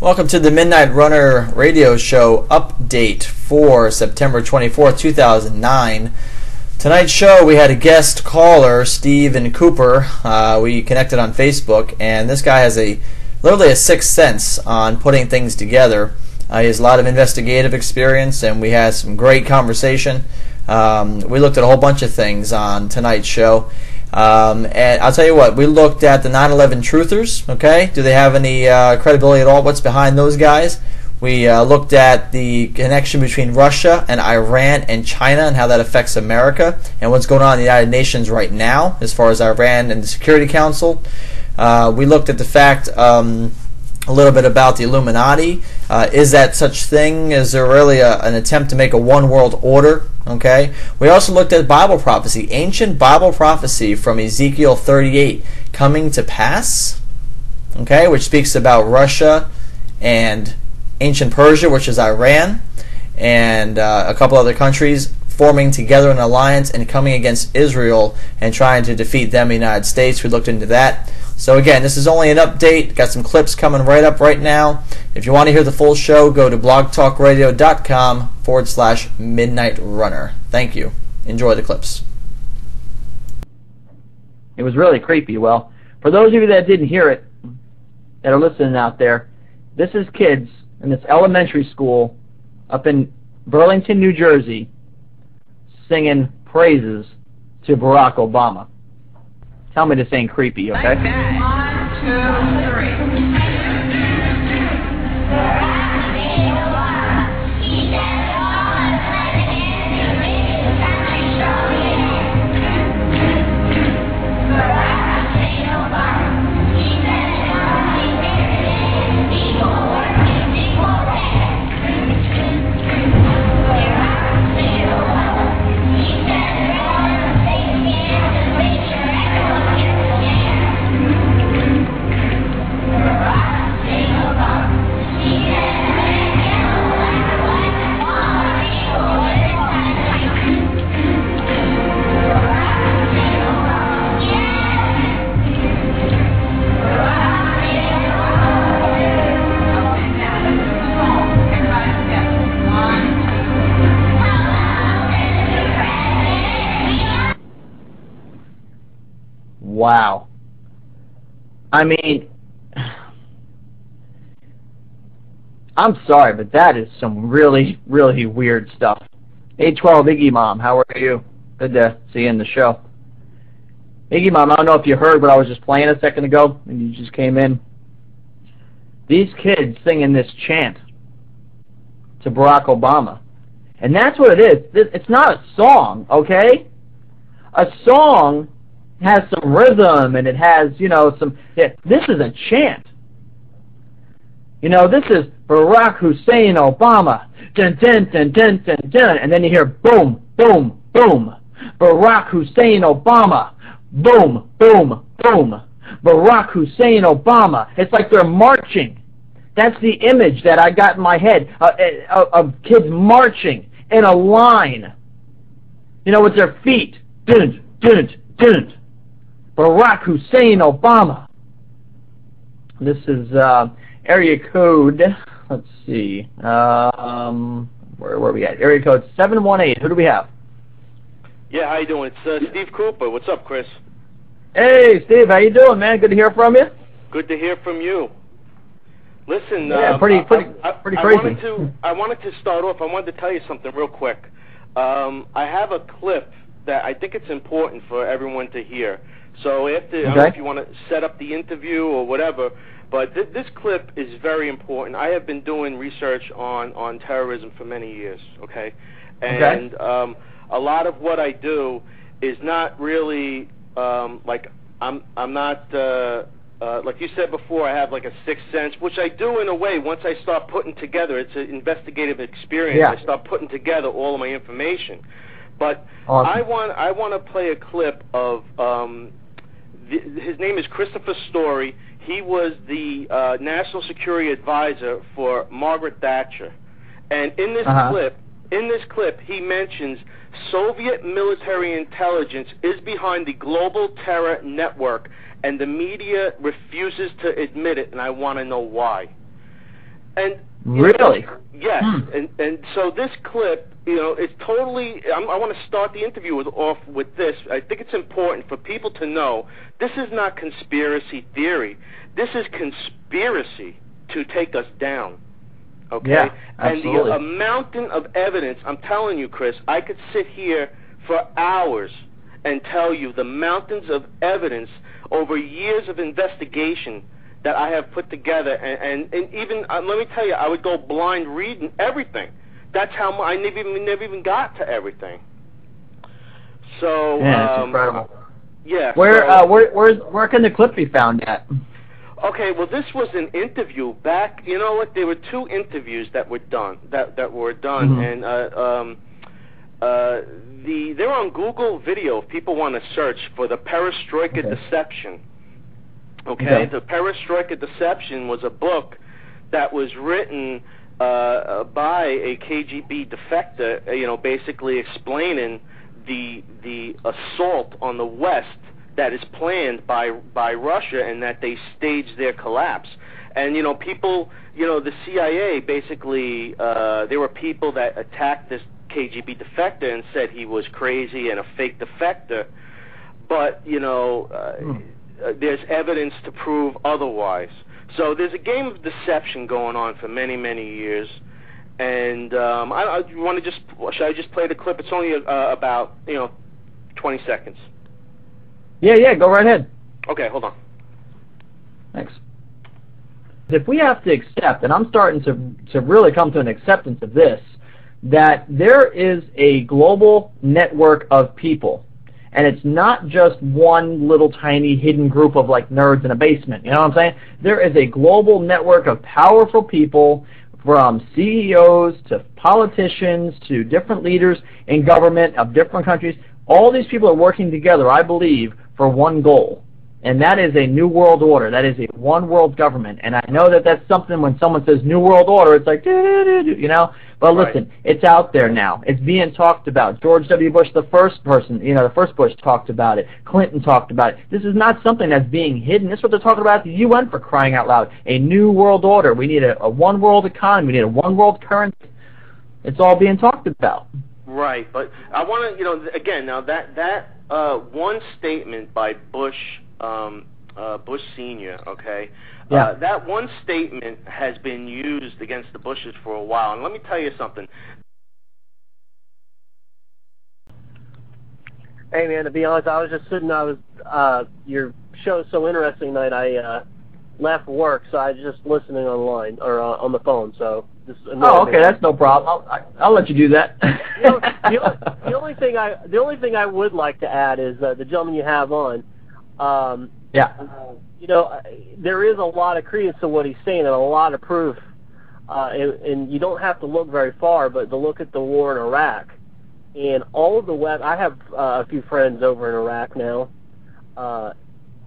Welcome to the Midnight Runner radio show update for September 24th, 2009. Tonight's show, we had a guest caller, Stephen Cooper. We connected on Facebook, and this guy has literally a sixth sense on putting things together. He has a lot of investigative experience, and we had some great conversation. We looked at a whole bunch of things on tonight's show. And I'll tell you what, we looked at the 9/11 truthers, okay? Do they have any credibility at all? What's behind those guys? We looked at the connection between Russia and Iran and China and how that affects America and what's going on in the United Nations right now as far as Iran and the Security Council. We looked at the fact a little bit about the Illuminati. Is that such thing? Is there really an attempt to make a one world order? Okay. We also looked at Bible prophecy, ancient Bible prophecy from Ezekiel 38 coming to pass. Okay, which speaks about Russia and ancient Persia, which is Iran, and a couple other countries forming together an alliance and coming against Israel and trying to defeat them in the United States. We looked into that. So again, this is only an update. Got some clips coming right up right now. If you want to hear the full show, go to blogtalkradio.com/Midnight Runner. Thank you. Enjoy the clips. It was really creepy. Well, for those of you that didn't hear it, that are listening out there, this is kids in this elementary school up in Burlington, New Jersey, singing praises to Barack Obama. Tell me this ain't creepy, okay? Like that. 1, 2, 3. Wow. I mean, I'm sorry, but that is some really, really weird stuff. 812 Iggy Mom, how are you? Good to see you in the show. Iggy Mom, I don't know if you heard what I was just playing a second ago, and you just came in. These kids singing this chant to Barack Obama. And that's what it is. It's not a song, okay? A song has some rhythm, and it has, some... Yeah, this is a chant. This is Barack Hussein Obama. Dun, dun, dun, dun, dun, dun. And then you hear boom, boom, boom. Barack Hussein Obama. Boom, boom, boom. Barack Hussein Obama. It's like they're marching. That's the image that I got in my head of kids marching in a line. With their feet. Dun, dun, dun. Barack Hussein Obama. This is area code, let's see, where are we at? Area code 718. Who do we have? Yeah, how you doing? It's Steve Cooper. What's up, Chris? Hey, Steve, how you doing, man? Good to hear from you. Good to hear from you. Listen, yeah, pretty crazy. I wanted to start off. I wanted to tell you something real quick. I have a clip that I think it's important for everyone to hear. So after, I don't know if you want to set up the interview or whatever, but this clip is very important. I have been doing research on terrorism for many years, okay? And a lot of what I do is not really, like, I'm not, like you said before, I have like a sixth sense, which I do in a way once I start putting together. It's an investigative experience. Yeah. I start putting together all of my information. But awesome. I want to play a clip of, his name is Christopher Story. He was the National Security Advisor for Margaret Thatcher. And in this clip, he mentions Soviet military intelligence is behind the global terror network, and the media refuses to admit it, and I want to know why. And really? Yes. And so this clip, it's totally. I want to start the interview off with this. I think it's important for people to know this is not conspiracy theory. This is conspiracy to take us down. Okay? Yeah, absolutely. And the mountain of evidence, I'm telling you, Chris, I could sit here for hours and tell you the mountains of evidence over years of investigation that I have put together. And even, let me tell you, I would go blind reading everything. That's how I never even got to everything. So, yeah, it's incredible. Yeah. Where can the clip be found at? Okay, well, this was an interview back. You know what? There were 2 interviews that were done. And they're on Google Video. If people want to search for the Perestroika Deception. Okay, the Perestroika Deception was a book that was written by a KGB defector. Basically explaining the assault on the West that is planned by Russia, and that they staged their collapse. And people, the CIA basically, there were people that attacked this KGB defector and said he was crazy and a fake defector, but there's evidence to prove otherwise. So there's a game of deception going on for many, many years. And I want to should I just play the clip? It's only about 20 seconds. Yeah, go right ahead. Okay, hold on. Thanks. If we have to accept, and I'm starting to really come to an acceptance of this, that there is a global network of people, and it's not just one little tiny hidden group of like nerds in a basement, you know what I'm saying? There is a global network of powerful people, from CEOs to politicians to different leaders in government of different countries. All these people are working together, I believe, for one goal, and that is a new world order. That is a one world government. And I know that that's something when someone says new world order, it's like, but listen, It's out there now. It's being talked about. George W. Bush, the first Bush talked about it. Clinton talked about it. This is not something that's being hidden. This is what they're talking about at the UN, for crying out loud. A new world order. We need a one world economy. We need a one world currency. It's all being talked about. Right, but I want to, again, now that one statement by Bush, Bush Sr., okay, that one statement has been used against the Bushes for a while, and let me tell you something. Hey, man, to be honest, I was just sitting, your show's so interesting tonight, I left work, so I was just listening online, or on the phone, so... okay, that's no problem. I'll let you do that. The only thing I would like to add is the gentleman you have on. There is a lot of credence to what he's saying and a lot of proof, and you don't have to look very far, but to look at the war in Iraq and all of the I have a few friends over in Iraq now.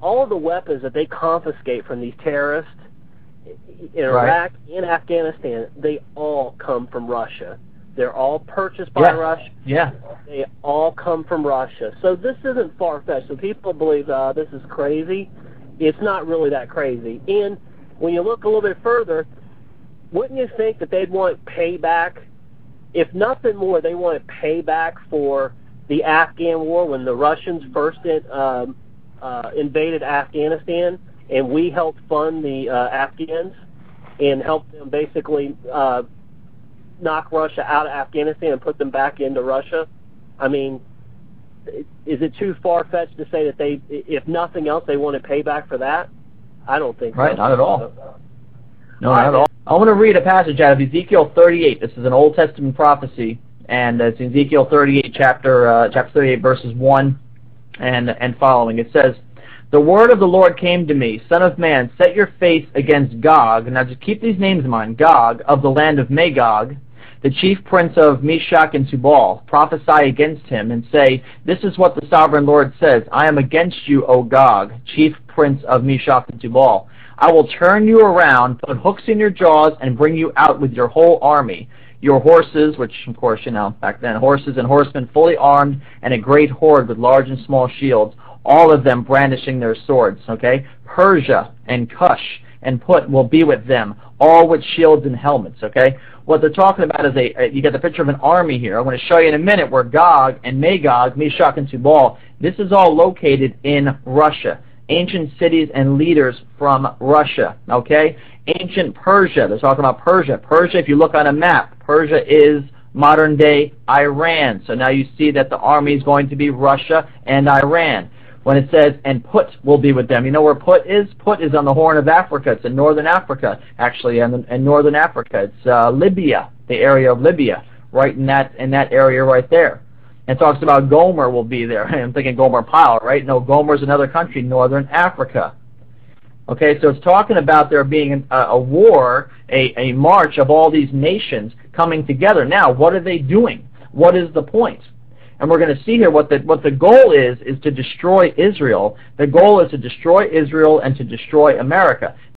All of the weapons that they confiscate from these terrorists in Iraq and Afghanistan, they all come from Russia. They're all purchased by Russia. Yeah. They all come from Russia. So this isn't far-fetched. So people believe this is crazy. It's not really that crazy. And when you look a little bit further, wouldn't you think that they'd want payback? If nothing more, they want payback for the Afghan war when the Russians first invaded Afghanistan, and we helped fund the Afghans and helped them basically knock Russia out of Afghanistan and put them back into Russia. I mean, is it too far-fetched to say that they, if nothing else, they want to pay back for that? I don't think so. Right, not at all. No, not at all. I want to read a passage out of Ezekiel 38. This is an Old Testament prophecy, and it's Ezekiel 38, chapter 38, verses 1 and following. It says, "The word of the Lord came to me, Son of man, set your face against Gog." Now just keep these names in mind. Gog, of the land of Magog, the chief prince of Meshach and Tubal. Prophesy against him and say, "This is what the sovereign Lord says. I am against you, O Gog, chief prince of Meshach and Tubal. I will turn you around, put hooks in your jaws, and bring you out with your whole army. Your horses," which, of course, back then, horses and horsemen fully armed, and a great horde with large and small shields, all of them brandishing their swords, okay? "Persia and Cush and Put will be with them, all with shields and helmets, okay? What they're talking about is you get the picture of an army here. I'm going to show you in a minute where Gog and Magog, Meshach and Tubal, this is all located in Russia. Ancient cities and leaders from Russia, okay? Ancient Persia, they're talking about Persia. Persia, if you look on a map, Persia is modern-day Iran. So now you see that the army is going to be Russia and Iran. When it says, and Put will be with them, you know where Put is? Put is on the Horn of Africa. It's in northern Africa, actually, in northern Africa. It's Libya, the area of Libya, right in that area right there. It talks about Gomer will be there. I'm thinking Gomer Pyle, right? No, Gomer is another country, northern Africa. Okay, so it's talking about there being a war, a march of all these nations coming together. Now, what are they doing? What is the point? And we're going to see here what the goal is to destroy Israel. The goal is to destroy Israel and to destroy America.